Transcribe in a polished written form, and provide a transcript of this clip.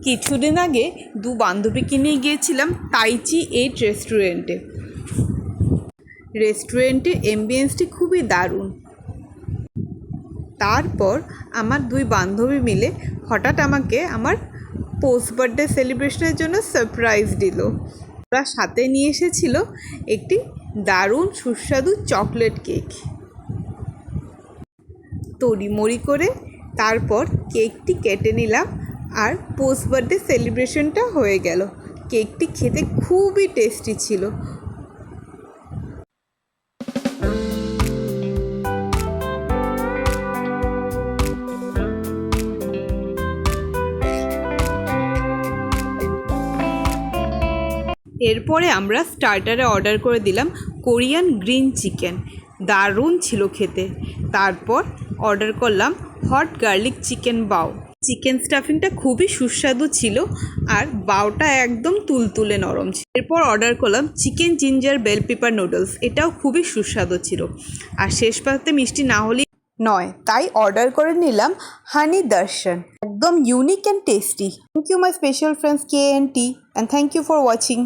কিছুদিন আগে দু বান্ধবীকে নিয়ে গিয়েছিলাম তাইচি 8 রেস্টুরেন্টে। রেস্টুরেন্টের অ্যাম্বিয়েন্সটি খুবই দারুণ। তারপর আমার দুই বান্ধবী মিলে হঠাৎ আমাকে আমার পোস্ট বার্থডে সেলিব্রেশনের জন্য সারপ্রাইজ দিল। ওরা সাথে নিয়ে এসেছিল একটি দারুণ সুস্বাদু চকলেট কেক। তড়িমড়ি করে তারপর কেকটি কেটে নিলাম আর পোস্ট বার্থডে সেলিব্রেশনটা হয়ে গেল। কেকটি খেতে খুবই টেস্টি ছিল। এরপরে আমরা স্টার্টারে অর্ডার করে দিলাম কোরিয়ান গ্রিন চিকেন। দারুণ ছিল খেতে। তারপর অর্ডার করলাম হট গার্লিক চিকেন বাও। চিকেন স্টাফিংটা খুবই সুস্বাদু ছিল আর বাওটা একদম তুলতুলে নরম ছিল। এরপর অর্ডার করলাম chicken ginger bell pepper noodles. এটাও খুবই সুস্বাদু ছিল। আর শেষ পাতে মিষ্টি না হলেই নয়, তাই অর্ডার করে নিলাম হানি দর্শন। একদম unique and tasty. Thank you my special friends কে এন্ড টি, and thank you for watching.